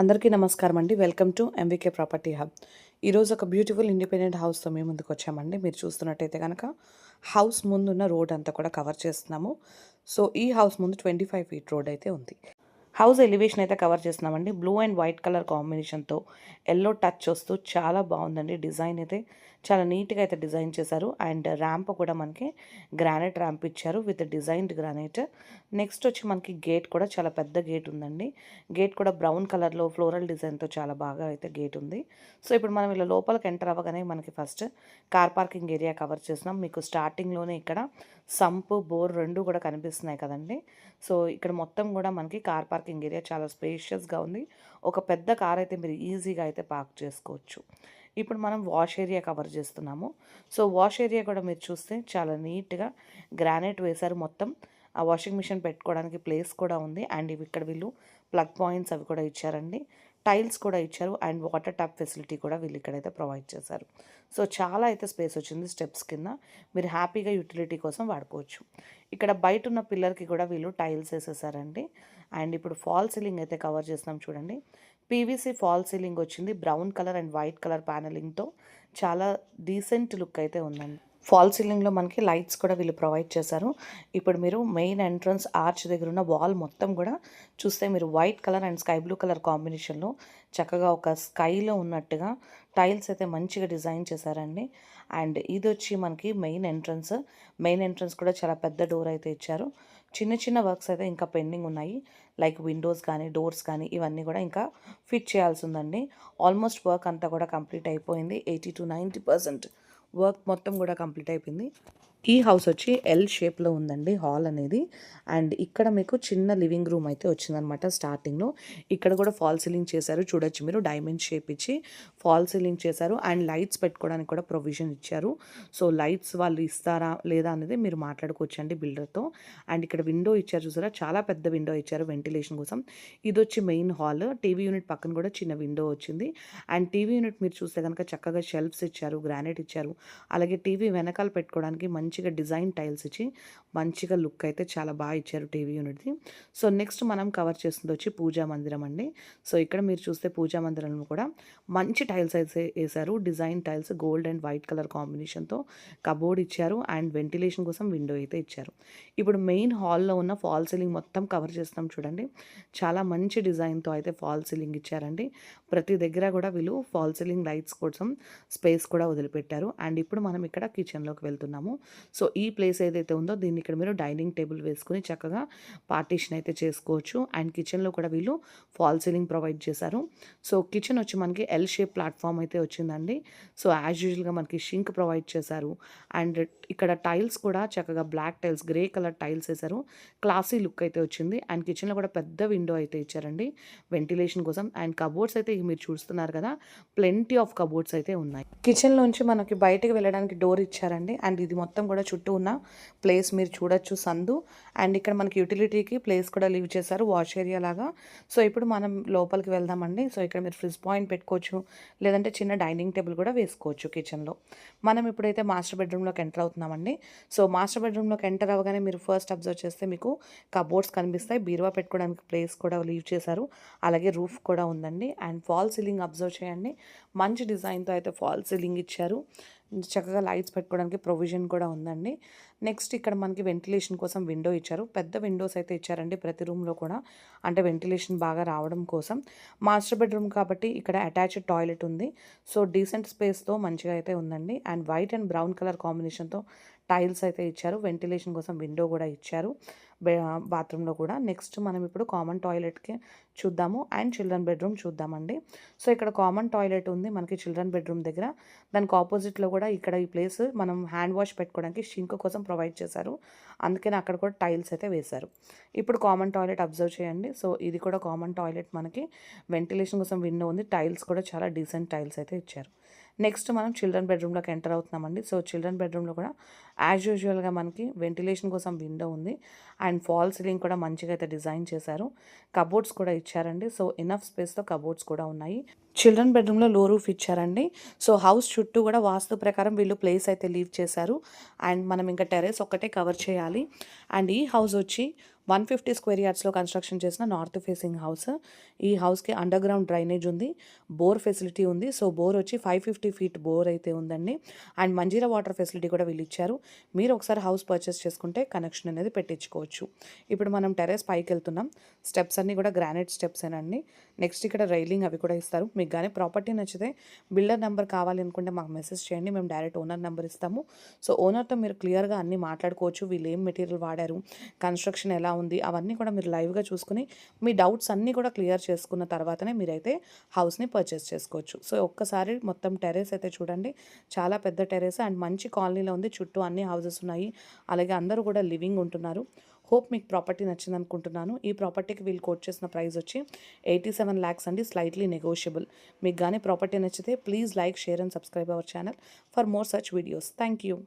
అందరికీ నమస్కారం అండి. Welcome to MVK property hub. ఈరోజు ఒక బ్యూటిఫుల్ ఇండిపెండెంట్ హౌస్తో మేము ముందుకు వచ్చామండి. మీరు చూస్తున్నట్టయితే కనుక హౌస్ ముందున్న రోడ్ అంతా కూడా కవర్ చేస్తున్నాము. సో ఈ హౌస్ ముందు 25 ఫీట్ రోడ్ అయితే ఉంది. హౌస్ ఎలివేషన్ అయితే కవర్ చేస్తున్నామండి. బ్లూ అండ్ వైట్ కలర్ కాంబినేషన్తో ఎల్లో టచ్ వస్తూ చాలా బాగుందండి. డిజైన్ అయితే చాలా నీట్గా అయితే డిజైన్ చేశారు. అండ్ ర్యాంప్ కూడా మనకి గ్రానైట్ ర్యాంప్ ఇచ్చారు విత్ డిజైన్డ్ గ్రానైట్. నెక్స్ట్ వచ్చి మనకి గేట్ కూడా చాలా పెద్ద గేట్ ఉందండి. గేట్ కూడా బ్రౌన్ కలర్లో ఫ్లోరల్ డిజైన్తో చాలా బాగా అయితే గేట్ ఉంది. సో ఇప్పుడు మనం ఇలా లోపలికి ఎంటర్ అవ్వగానే మనకి first car parking area cover చేస్తున్నాం. మీకు స్టార్టింగ్లోనే ఇక్కడ సంప్ బోర్ రెండు కూడా కనిపిస్తున్నాయి కదండి. సో ఇక్కడ మొత్తం కూడా మనకి కార్ పార్కింగ్ ఏరియా చాలా స్పేషియస్గా ఉంది. ఒక పెద్ద కార్ అయితే మీరు ఈజీగా అయితే పార్క్ చేసుకోవచ్చు. ఇప్పుడు మనం వాష్ ఏరియా కవర్ చేస్తున్నాము. సో వాష్ ఏరియా కూడా మీరు చూస్తే చాలా నీట్గా గ్రానైట్ వేశారు. మొత్తం ఆ వాషింగ్ మిషన్ పెట్టుకోవడానికి ప్లేస్ కూడా ఉంది. అండ్ ఇవి ఇక్కడ వీళ్ళు ప్లగ్ పాయింట్స్ అవి కూడా ఇచ్చారండి. టైల్స్ కూడా ఇచ్చారు అండ్ వాటర్ ట్యాప్ ఫెసిలిటీ కూడా వీళ్ళు ఇక్కడైతే ప్రొవైడ్ చేశారు. సో చాలా అయితే స్పేస్ వచ్చింది. స్టెప్స్ కింద మీరు హ్యాపీగా యూటిలిటీ కోసం వాడుకోవచ్చు. ఇక్కడ బయట ఉన్న పిల్లర్కి కూడా వీళ్ళు టైల్స్ వేసేసారండి. అండ్ ఇప్పుడు ఫాల్ సీలింగ్ అయితే కవర్ చేస్తున్నాం చూడండి. పీవీసీ ఫాల్ సీలింగ్ వచ్చింది. Brown colour and white colour ప్యానలింగ్తో చాలా డీసెంట్ లుక్ అయితే ఉందండి. ఫాల్ సీలింగ్లో మనకి లైట్స్ కూడా వీళ్ళు ప్రొవైడ్ చేశారు. ఇప్పుడు మీరు మెయిన్ ఎంట్రన్స్ ఆర్చ్ దగ్గర ఉన్న వాల్ మొత్తం కూడా చూస్తే మీరు white colour and sky blue colour కాంబినేషన్లో చక్కగా ఒక స్కైలో ఉన్నట్టుగా టైల్స్ అయితే మంచిగా డిజైన్ చేశారండి. అండ్ ఇది వచ్చి మనకి మెయిన్ ఎంట్రన్స్ కూడా చాలా పెద్ద డోర్ అయితే ఇచ్చారు. చిన్న చిన్న వర్క్స్ అయితే ఇంకా పెండింగ్ ఉన్నాయి. లైక్ విండోస్ కానీ డోర్స్ కానీ ఇవన్నీ కూడా ఇంకా ఫిట్ చేయాల్సి ఉందండి. ఆల్మోస్ట్ వర్క్ అంతా కూడా కంప్లీట్ అయిపోయింది. 80 to 90% వర్క్ మొత్తం కూడా కంప్లీట్ అయిపోయింది. ఈ హౌస్ వచ్చి ఎల్ షేప్లో ఉందండి హాల్ అనేది. అండ్ ఇక్కడ మీకు చిన్న లివింగ్ రూమ్ అయితే వచ్చిందనమాట స్టార్టింగ్లో. ఇక్కడ కూడా ఫాల్ సీలింగ్ చేశారు. చూడొచ్చు మీరు డైమండ్ షేప్ ఇచ్చి ఫాల్ సీలింగ్ చేశారు. అండ్ లైట్స్ పెట్టుకోవడానికి కూడా ప్రొవిజన్ ఇచ్చారు. సో లైట్స్ వాళ్ళు ఇస్తారా లేదా అనేది మీరు మాట్లాడుకోవచ్చండి బిల్డర్తో. అండ్ ఇక్కడ విండో ఇచ్చారు చూసారా, చాలా పెద్ద విండో ఇచ్చారు వెంటిలేషన్ కోసం. ఇది వచ్చి మెయిన్ హాల్. టీవీ యూనిట్ పక్కన కూడా చిన్న విండో వచ్చింది. అండ్ టీవీ యూనిట్ మీరు చూస్తే కనుక చక్కగా షెల్ఫ్స్ ఇచ్చారు, గ్రానైట్ ఇచ్చారు. అలాగే టీవీ వెనకాల పెట్టుకోవడానికి మంచిగా డిజైన్ టైల్స్ ఇచ్చి మంచిగా లుక్ అయితే చాలా బాగా ఇచ్చారు టీవీ యూనిట్ది. సో నెక్స్ట్ మనం కవర్ చేస్తుంది వచ్చి పూజా మందిరం అండి. సో ఇక్కడ మీరు చూస్తే పూజా మందిరంలో కూడా మంచి టైల్స్ అయితే వేశారు. Design tiles gold and white colour కాంబినేషన్తో కబోర్డ్ ఇచ్చారు. అండ్ వెంటిలేషన్ కోసం విండో అయితే ఇచ్చారు. ఇప్పుడు మెయిన్ హాల్లో ఉన్న ఫాల్ సీలింగ్ మొత్తం కవర్ చేస్తాం చూడండి. చాలా మంచి డిజైన్తో అయితే ఫాల్ సీలింగ్ ఇచ్చారండి. ప్రతి దగ్గర కూడా వీళ్ళు ఫాల్ సీలింగ్ లైట్స్ కోసం స్పేస్ కూడా వదిలిపెట్టారు. అండ్ ఇప్పుడు మనం ఇక్కడ కిచెన్లోకి వెళ్తున్నాము. సో ఈ ప్లేస్ ఏదైతే ఉందో దీన్ని ఇక్కడ మీరు డైనింగ్ టేబుల్ వేసుకుని చక్కగా పార్టీషన్ అయితే చేసుకోవచ్చు. అండ్ కిచెన్లో కూడా వీళ్ళు ఫాల్ సీలింగ్ ప్రొవైడ్ చేశారు. సో కిచెన్ వచ్చి మనకి ఎల్ షేప్ ప్లాట్ఫామ్ అయితే వచ్చిందండి. సో యాజ్ యూజువల్గా మనకి షింక్ ప్రొవైడ్ చేశారు. అండ్ ఇక్కడ టైల్స్ కూడా చక్కగా black tiles, grey colour tiles వేశారు. క్లాసీ లుక్ అయితే వచ్చింది. అండ్ కిచెన్లో కూడా పెద్ద విండో అయితే ఇచ్చారండి వెంటిలేషన్ కోసం. అండ్ కబోర్డ్స్ అయితే మీరు చూస్తున్నారు కదా, ప్లెంటీ ఆఫ్ కబోర్డ్స్ అయితే ఉన్నాయి. కిచెన్లోంచి మనకి బయటకు వెళ్ళడానికి డోర్ ఇచ్చారండి. అండ్ ఇది మొత్తం కూడా చుట్టూ ఉన్న ప్లేస్ మీరు చూడొచ్చు సందు. అండ్ ఇక్కడ మనకి యూటిలిటీకి ప్లేస్ కూడా లీవ్ చేశారు వాష్ ఏరియా లాగా. సో ఇప్పుడు మనం లోపలికి వెళ్దామండి. సో ఇక్కడ మీరు ఫ్రిడ్జ్ పాయింట్ పెట్టుకోవచ్చు, లేదంటే చిన్న డైనింగ్ టేబుల్ కూడా వేసుకోవచ్చు కిచెన్లో. మనం ఇప్పుడైతే మాస్టర్ బెడ్రూమ్లోకి ఎంటర్ అవుతున్నామండి. సో మాస్టర్ బెడ్రూమ్లోకి ఎంటర్ అవ్వగానే మీరు ఫస్ట్ అబ్జర్వ్ చేస్తే మీకు కబోర్డ్స్ కనిపిస్తాయి. బీరువా పెట్టుకోవడానికి ప్లేస్ కూడా లీవ్ చేశారు. అలాగే రూఫ్ కూడా ఉందండి. అండ్ ఫాల్ సీలింగ్ అబ్జర్వ్ చేయండి. మంచి డిజైన్తో అయితే ఫాల్ సీలింగ్ ఇచ్చారు. చక్కగా లైట్స్ పెట్టుకోవడానికి ప్రొవిజన్ కూడా ఉందండి. నెక్స్ట్ ఇక్కడ మనకి వెంటిలేషన్ కోసం విండో ఇచ్చారు. పెద్ద విండోస్ అయితే ఇచ్చారండి ప్రతి రూమ్లో కూడా, అంటే వెంటిలేషన్ బాగా రావడం కోసం. మాస్టర్ బెడ్రూమ్ కాబట్టి ఇక్కడ అటాచ్డ్ టాయిలెట్ ఉంది. సో డీసెంట్ స్పేస్తో మంచిగా అయితే ఉందండి. And white and brown colour కాంబినేషన్తో టైల్స్ అయితే ఇచ్చారు. వెంటిలేషన్ కోసం విండో కూడా ఇచ్చారు బాత్రూంలో కూడా. నెక్స్ట్ మనం ఇప్పుడు కామన్ టాయిలెట్కి చూద్దాము అండ్ చిల్డ్రన్ బెడ్రూమ్ చూద్దామండి. సో ఇక్కడ కామన్ టాయిలెట్ ఉంది మనకి చిల్డ్రన్ బెడ్రూమ్ దగ్గర. దానికి ఆపోజిట్లో కూడా ఇక్కడ ఈ ప్లేస్ మనం హ్యాండ్ వాష్ పెట్టుకోవడానికి షింక్ కోసం ప్రొవైడ్ చేశారు. అందుకని అక్కడ కూడా టైల్స్ అయితే వేశారు. ఇప్పుడు కామన్ టాయిలెట్ అబ్జర్వ్ చేయండి. సో ఇది కూడా కామన్ టాయిలెట్, మనకి వెంటిలేషన్ కోసం విండో ఉంది. టైల్స్ కూడా చాలా డీసెంట్ టైల్స్ అయితే ఇచ్చారు. నెక్స్ట్ మనం చిల్డ్రన్ బెడ్రూమ్లోకి ఎంటర్ అవుతున్నామండి. సో చిల్డ్రన్ బెడ్రూమ్లో కూడా యాజ్ యూజువల్గా మనకి వెంటిలేషన్ కోసం విండో ఉంది. అండ్ ఫాల్ సీలింగ్ కూడా మంచిగా అయితే డిజైన్ చేశారు. కబోర్డ్స్ కూడా ఇచ్చారండి. సో ఇనఫ్ స్పేస్తో కబోర్డ్స్ కూడా ఉన్నాయి. చిల్డ్రన్ బెడ్రూమ్‌లో లో రూఫ్ ఇచ్చారండి. సో, హౌస్ చుట్టూ గూడా వాస్తు ప్రకారం వీళ్ళు ప్లేస్ అయితే లీవ్ చేశారు. అండ్ మనం ఇంకా టెర్రస్ ఒక్కటే కవర్ చేయాలి. అండ్ ఈ హౌస్ వచ్చి 150 స్క్వేర్ యార్డ్స్‌లో కన్‌స్ట్రక్షన్ చేసిన నార్త్ ఫేసింగ్ హౌస్. ఈ హౌస్‌కి అండర్ గ్రౌండ్ డ్రైనేజ్ ఉంది. బోర్ ఫెసిలిటీ ఉంది. సో, బోర్ వచ్చి 550 ఫీట్ బోర్ అయితే ఉందండి. అండ్ మంజీరా వాటర్ ఫెసిలిటీ కూడా వీళ్ళు ఇచ్చారు. మీరు ఒకసారి హౌస్ పర్చేస్ చేసుకుంటే కనెక్షన్ అనేది పెట్టించుకోవచ్చు. ఇప్పుడు మనం టెర్రస్ పైకెళ్తున్నాం. స్టెప్స్ అన్నీ కూడా గ్రానైట్ స్టెప్సేనండి. నెక్స్ట్ ఇక్కడ రైలింగ్ అవి కూడా ఇస్తారు. మీకు గానీ ప్రాపర్టీ నచ్చితే బిల్డర్ నెంబర్ కావాలి అనుకుంటే మాకు మెసేజ్ చేయండి. మేము డైరెక్ట్ ఓనర్ నెంబర్ ఇస్తాము. సో, ఓనర్‌తో మీరు క్లియర్‌గా అన్నీ మాట్లాడుకోవచ్చు. వీళ్ళు ఏం మెటీరియల్ వాడారు, కన్‌స్ట్రక్షన్ ఎలా ఉంది, అవన్నీ కూడా మీరు లైవ్‌గా చూసుకొని మీ డౌట్స్ అన్నీ కూడా క్లియర్ చేసుకున్న తర్వాతనే మీరైతే హౌస్‌ని పర్చేస్ చేసుకోవచ్చు. సో, ఒక్కసారి మొత్తం టెర్రస్ అయితే చూడండి. చాలా పెద్ద టెర్రస్ అండ్ మంచి కాలనీలో ఉంది. చుట్టూ అన్ని హౌసెస్ ఉన్నాయి. అలాగే అందరూ కూడా లివింగ్ ఉంటున్నారు. హోప్ మీకు ప్రాపర్టీ నచ్చిందనుకుంటున్నాను. ఈ ప్రాపర్టీకి వీళ్ళు కోట్ చేసిన ప్రైస్ వచ్చి 87 lakhs అండి. Slightly negotiable. మీకు గానీ ప్రాపర్టీ నచ్చితే please like, share and subscribe our channel for more such videos. Thank you.